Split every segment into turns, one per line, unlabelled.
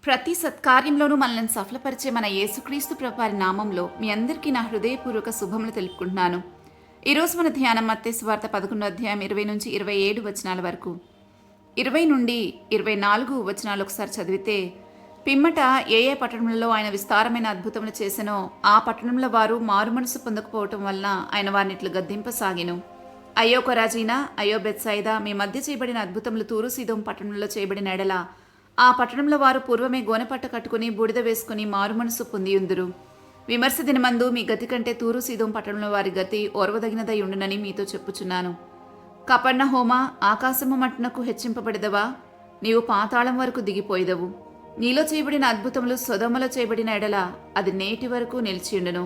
ప్రతి సత్కార్యంలోనూ మనల్ని సఫలపరిచే మన యేసుక్రీస్తు ప్రభువారి నామంలో మీ అందరికీ నా హృదయపూర్వక శుభములు తెలుపుకుంటున్నాను. ఈరోజు మన ధ్యానం మత్తయి సువార్త 11వ అధ్యాయం 20 నుంచి 27 వచనాల వరకు. 20 నుండి 24 వచనాలు ఒకసారి చదివితే, పిమ్మట ఏ ఏ పట్టణంలో ఆయన విస్తారమైన అద్భుతములు చేసెనో ఆ పట్టణంలో వారు మారుమనసు పొందకపోవటం వలన ఆయన వారిని ఇట్లు గద్దింపసాగెను. అయ్యో కొరాజీనా, అయ్యో బెత్సైదా, మీ మధ్య చేయబడిన అద్భుతములు తూరు సీదోం పట్టణంలో చేయబడిన ఎడల ఆ పట్టణంలో వారు పూర్వమే గోనెపట్ట కట్టుకుని బూడిద వేసుకుని మారుమనసు పొందియుందురు. విమర్శ దినమందు మీ గతి కంటే తూరు సీదోం పట్టణంలో వారి గతి ఓర్వదగినదై ఉండునని మీతో చెప్పుచున్నాను. కపర్నహూమ, ఆకాశము మట్టునకు హెచ్చింపబడదవా? నీవు పాతాళం వరకు దిగిపోయిదవు. నీలో చేయబడిన అద్భుతములు సొదొమలో చేయబడిన ఎడల అది నేటి వరకు నిలిచియుండును.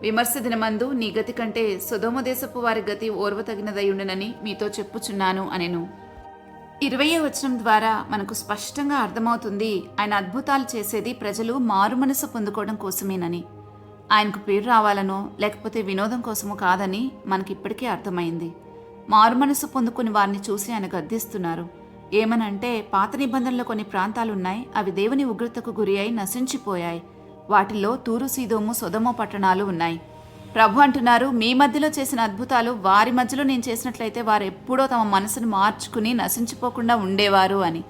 విమర్శ దినమందు నీ గతి కంటే సొదొమ దేశపు వారి గతి ఓర్వతగినదై ఉండునని మీతో చెప్పుచున్నాను అనెను. 20వ వచనం ద్వారా మనకు స్పష్టంగా అర్థమవుతుంది, ఆయన అద్భుతాలు చేసేది ప్రజలు మారుమనసు పొందుకోవడం కోసమేనని. ఆయనకు పేరు రావాలనో లేకపోతే వినోదం కోసమో కాదని మనకిప్పటికే అర్థమైంది. మారుమనసు పొందుకుని వారిని చూసి ఆయన గద్దిస్తున్నారు. ఏమనంటే, పాత నిబంధనలో కొన్ని ప్రాంతాలున్నాయి, అవి దేవుని ఉగ్రతకు గురి అయి నశించిపోయాయి. వాటిల్లో తూరు సీదోము సొదొమ పట్టణాలు ఉన్నాయి. ప్రభు అంటున్నారు, మీ మధ్యలో చేసిన అద్భుతాలు వారి మధ్యలో నేను చేసినట్లయితే వారు ఎప్పుడో తమ మనసును మార్చుకుని నశించిపోకుండా ఉండేవారు అని.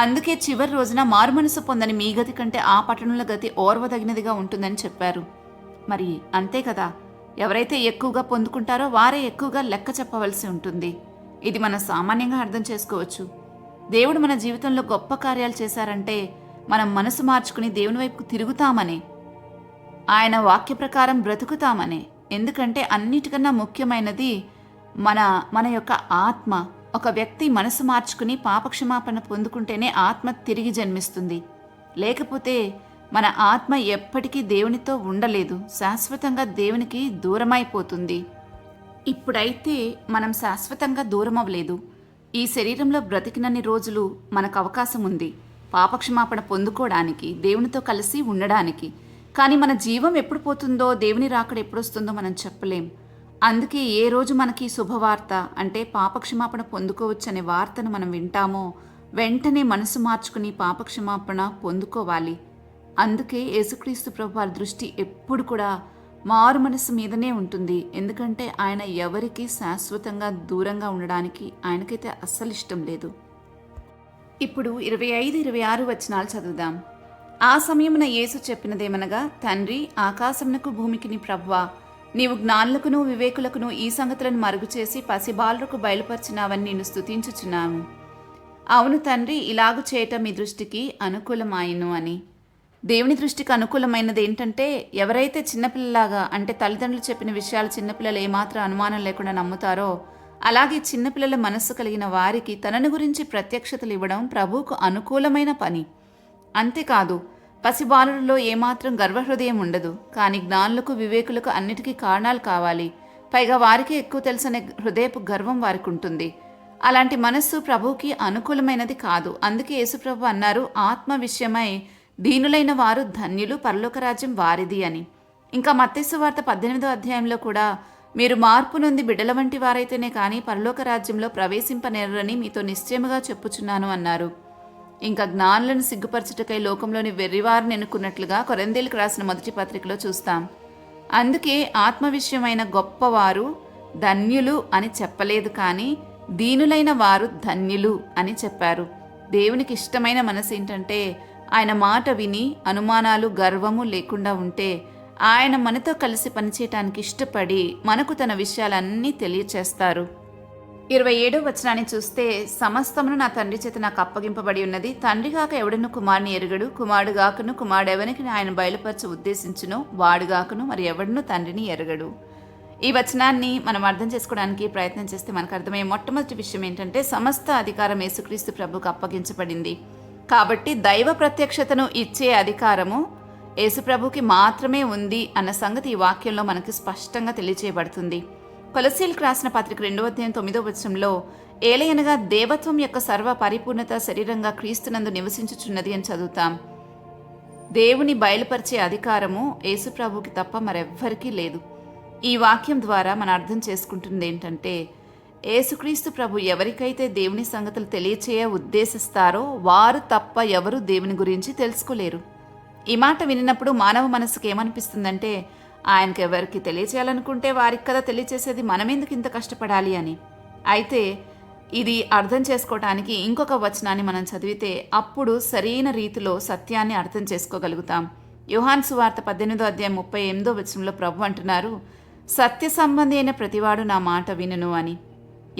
అందుకే చివరి రోజున మారుమనసు పొందని మీ గతి కంటే ఆ పట్టణంలో గతి ఓర్వదగినదిగా ఉంటుందని చెప్పారు. మరి అంతే కదా, ఎవరైతే ఎక్కువగా పొందుకుంటారో వారే ఎక్కువగా లెక్క చెప్పవలసి ఉంటుంది. ఇది మనం సామాన్యంగా అర్థం చేసుకోవచ్చు. దేవుడు మన జీవితంలో గొప్ప కార్యాలు చేశారంటే మనం మనసు మార్చుకుని దేవుని వైపుకు తిరుగుతామనే, ఆయన వాక్య ప్రకారం బ్రతుకుతామనే. ఎందుకంటే అన్నిటికన్నా ముఖ్యమైనది మన యొక్క ఆత్మ. ఒక వ్యక్తి మనసు మార్చుకుని పాపక్షమాపణ పొందుకుంటేనే ఆత్మ తిరిగి జన్మిస్తుంది. లేకపోతే మన ఆత్మ ఎప్పటికీ దేవునితో ఉండలేదు, శాశ్వతంగా దేవునికి దూరమైపోతుంది. ఇప్పుడైతే మనం శాశ్వతంగా దూరం అవ్వలేదు. ఈ శరీరంలో బ్రతికినన్ని రోజులు మనకు అవకాశం ఉంది పాపక్షమాపణ పొందుకోవడానికి, దేవునితో కలిసి ఉండడానికి. కానీ మన జీవం ఎప్పుడు పోతుందో, దేవుని రాకడ ఎప్పుడొస్తుందో మనం చెప్పలేం. అందుకే ఏ రోజు మనకి శుభవార్త అంటే పాపక్షమాపణ పొందుకోవచ్చనే వార్తను మనం వింటామో వెంటనే మనసు మార్చుకుని పాపక్షమాపణ పొందుకోవాలి. అందుకే యేసుక్రీస్తు ప్రభు వారి దృష్టి ఎప్పుడు కూడా మారు మనసు మీదనే ఉంటుంది. ఎందుకంటే ఆయన ఎవరికి శాశ్వతంగా దూరంగా ఉండడానికి ఆయనకైతే అస్సలు ఇష్టం లేదు. ఇప్పుడు 25, 26 వచనాలు చదువుదాం. ఆ సమయమున యేసు చెప్పినదేమనగా, తండ్రి, ఆకాశమునకు భూమికిని ప్రభువా, నీవు జ్ఞానులకును వివేకులకును ఈ సంగతులను మరుగు చేసి పసిబాలులకు బయలుపరిచినావని నేను స్తుతించుచున్నాను. అవును తండ్రి, ఇలాగు చేయటం మీ దృష్టికి అనుకూలమాయను అని. దేవుని దృష్టికి అనుకూలమైనది ఏంటంటే, ఎవరైతే చిన్నపిల్లలాగా అంటే తల్లిదండ్రులు చెప్పిన విషయాలు చిన్నపిల్లలు ఏమాత్రం అనుమానం లేకుండా నమ్ముతారో, అలాగే చిన్నపిల్లల మనస్సు కలిగిన వారికి తనను గురించి ప్రత్యక్షతలు ఇవ్వడం ప్రభువుకు అనుకూలమైన పని. అంతేకాదు, పసిబాలులలో ఏమాత్రం గర్వహృదయం ఉండదు. కానీ జ్ఞానులకు వివేకులకు అన్నిటికీ కారణాలు కావాలి. పైగా వారికి ఎక్కువ తెలుసనే హృదయపు గర్వం వారికి ఉంటుంది. అలాంటి మనస్సు ప్రభువుకి అనుకూలమైనది కాదు. అందుకే యేసుప్రభు అన్నారు, ఆత్మ విషయమై దీనులైన వారు ధన్యులు, పరలోక రాజ్యం వారిది అని. ఇంకా మత్తయి సువార్త 18వ అధ్యాయంలో కూడా, మీరు మార్పు నొంది బిడ్డల వంటి వారైతేనే కానీ పరలోక రాజ్యంలో ప్రవేశింపనేరని మీతో నిశ్చయముగా చెప్పుచున్నాను అన్నారు. ఇంకా జ్ఞానులను సిగ్గుపరచుటకై లోకంలోని వెర్రివారిని ఎన్నుకున్నట్లుగా కొరింథీయులకు రాసిన మొదటి పత్రికలో చూస్తాం. అందుకే ఆత్మ విషయమైన గొప్పవారు ధన్యులు అని చెప్పలేదు, కానీ దీనులైన వారు ధన్యులు అని చెప్పారు. దేవునికి ఇష్టమైన మనసు ఏంటంటే, ఆయన మాట విని అనుమానాలు గర్వము లేకుండా ఉంటే ఆయన మనతో కలిసి పనిచేయటానికి ఇష్టపడి మనకు తన విషయాలన్నీ తెలియచేస్తారు. 27వ వచనాన్ని చూస్తే, సమస్తమును నా తండ్రి చేత నాకు అప్పగింపబడి ఉన్నది. తండ్రి గాక ఎవడను కుమారుని ఎరుగడు, కుమారుడు గాకను కుమారుడెవనికి ఆయన బయలుపరచ ఉద్దేశించునో వాడుగాకను మరి ఎవడను తండ్రిని ఎరగడు. ఈ వచనాన్ని మనం అర్థం చేసుకోవడానికి ప్రయత్నం చేస్తే మనకు అర్థమయ్యే మొట్టమొదటి విషయం ఏంటంటే, సమస్త అధికారం యేసుక్రీస్తు ప్రభువుకు అప్పగించబడింది. కాబట్టి దైవ ప్రత్యక్షతను ఇచ్చే అధికారము యేసుప్రభుకి మాత్రమే ఉంది అన్న సంగతి ఈ వాక్యంలో మనకి స్పష్టంగా తెలియజేయబడుతుంది. కొలస్సీయులకు రాసిన పత్రిక 2వ అధ్యాయం 9వ వచనంలో, ఏలయనగా దేవత్వం యొక్క సర్వ పరిపూర్ణత శరీరంగా క్రీస్తునందు నివసించుచున్నది అని చదువుతాం. దేవుని బయలుపరిచే అధికారము యేసుప్రభుకి తప్ప మరెవ్వరికీ లేదు. ఈ వాక్యం ద్వారా మనం అర్థం చేసుకుంటుంది ఏంటంటే, యేసుక్రీస్తు ప్రభు ఎవరికైతే దేవుని సంగతులు తెలియచేయ ఉద్దేశిస్తారో వారు తప్ప ఎవరు దేవుని గురించి తెలుసుకోలేరు. ఈ మాట వినినప్పుడు మానవ మనసుకు ఏమనిపిస్తుందంటే, ఆయనకు ఎవరికి తెలియచేయాలనుకుంటే వారికి కదా తెలియచేసేది, మనమెందుకు ఇంత కష్టపడాలి అని. అయితే ఇది అర్థం చేసుకోవటానికి ఇంకొక వచనాన్ని మనం చదివితే అప్పుడు సరైన రీతిలో సత్యాన్ని అర్థం చేసుకోగలుగుతాం. యోహాను సువార్త 18:38 ప్రభు అంటున్నారు, సత్య సంబంధి అయిన ప్రతివాడు నా మాట వినును అని.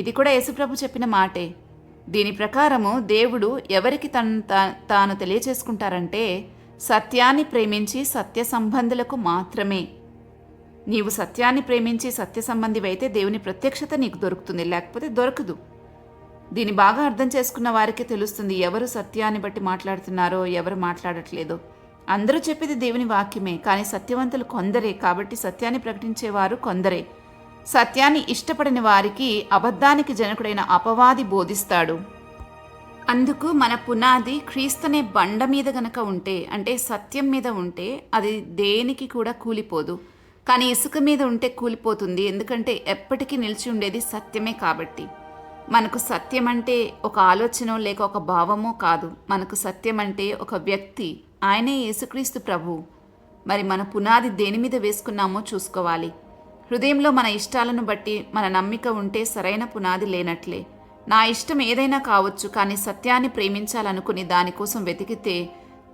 ఇది కూడా యేసుప్రభు చెప్పిన మాటే. దీని ప్రకారము దేవుడు ఎవరికి తాను తెలియచేసుకుంటారంటే సత్యాన్ని ప్రేమించి సత్య సంబంధులకు మాత్రమే. నీవు సత్యాన్ని ప్రేమించి సత్య సంబంధివైతే దేవుని ప్రత్యక్షత నీకు దొరుకుతుంది, లేకపోతే దొరకదు. దీన్ని బాగా అర్థం చేసుకున్న వారికే తెలుస్తుంది ఎవరు సత్యాన్ని బట్టి మాట్లాడుతున్నారో ఎవరు మాట్లాడట్లేదో. అందరూ చెప్పేది దేవుని వాక్యమే, కానీ సత్యవంతులు కొందరే. కాబట్టి సత్యాన్ని ప్రకటించేవారు కొందరే. సత్యాన్ని ఇష్టపడని వారికి అబద్ధానికి జనకుడైన అపవాది బోధిస్తాడు. అందుకు మన పునాది క్రీస్తునే బండ మీద గనక ఉంటే, అంటే సత్యం మీద ఉంటే, అది దేనికి కూడా కూలిపోదు. కానీ ఇసుక మీద ఉంటే కూలిపోతుంది, ఎందుకంటే ఎప్పటికీ నిలిచి ఉండేది సత్యమే కాబట్టి. మనకు సత్యం అంటే ఒక ఆలోచనో లేక ఒక భావమో కాదు. మనకు సత్యం అంటే ఒక వ్యక్తి, ఆయనే యేసుక్రీస్తు ప్రభు. మరి మన పునాది దేని మీద వేసుకున్నామో చూసుకోవాలి. హృదయంలో మన ఇష్టాలను బట్టి మన నమ్మిక ఉంటే సరైన పునాది లేనట్లే. నా ఇష్టం ఏదైనా కావచ్చు, కానీ సత్యాన్ని ప్రేమించాలనుకుని దానికోసం వెతికితే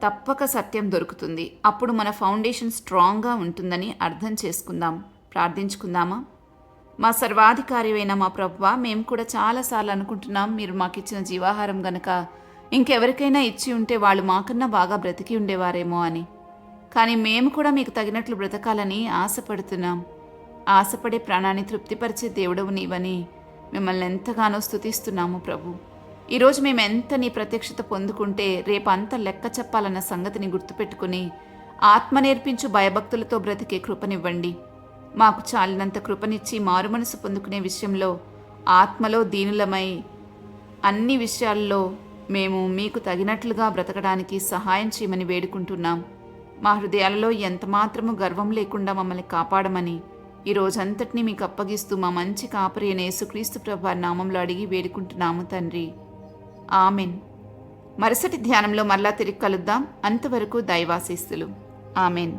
తప్పక సత్యం దొరుకుతుంది. అప్పుడు మన ఫౌండేషన్ స్ట్రాంగ్గా ఉంటుందని అర్థం చేసుకుందాం. ప్రార్థించుకుందామా? మా సర్వాధికారి అయిన మా ప్రభువా, మేము కూడా చాలాసార్లు అనుకుంటున్నాం మీరు మాకు ఇచ్చిన జీవాహారం గనక ఇంకెవరికైనా ఇచ్చి ఉంటే వాళ్ళు మాకన్నా బాగా బ్రతికి ఉండేవారేమో అని. కానీ మేము కూడా మీకు తగినట్లు బ్రతకాలని ఆశపడుతున్నాం. ఆశపడే ప్రాణాన్ని తృప్తిపరిచే దేవుడవు నీవని మిమ్మల్ని ఎంతగానో స్తుతిస్తున్నాము ప్రభు. ఈరోజు మేము ఎంత నీ ప్రత్యక్షత పొందుకుంటే రేపంతా లెక్క చెప్పాలన్న సంగతిని గుర్తుపెట్టుకుని ఆత్మ నేర్పించు భయభక్తులతో బ్రతికే కృపనివ్వండి. మాకు చాలినంత కృపనిచ్చి మారుమనసు పొందుకునే విషయంలో ఆత్మలో దీనులమై అన్ని విషయాల్లో మేము మీకు తగినట్లుగా బ్రతకడానికి సహాయం చేయమని వేడుకుంటున్నాం. మా హృదయాలలో ఎంతమాత్రము గర్వం లేకుండా మమ్మల్ని కాపాడమని ఈ రోజంతటినీ మీకు అప్పగిస్తూ మా మంచి కాపరి అయిన యేసుక్రీస్తు ప్రభు నామంలో అడిగి వేడుకుంటున్నాము తండ్రి. ఆమెన్. మరుసటి ధ్యానంలో మరలా తిరిగి కలుద్దాం. అంతవరకు దైవాశీస్సులు. ఆమెన్.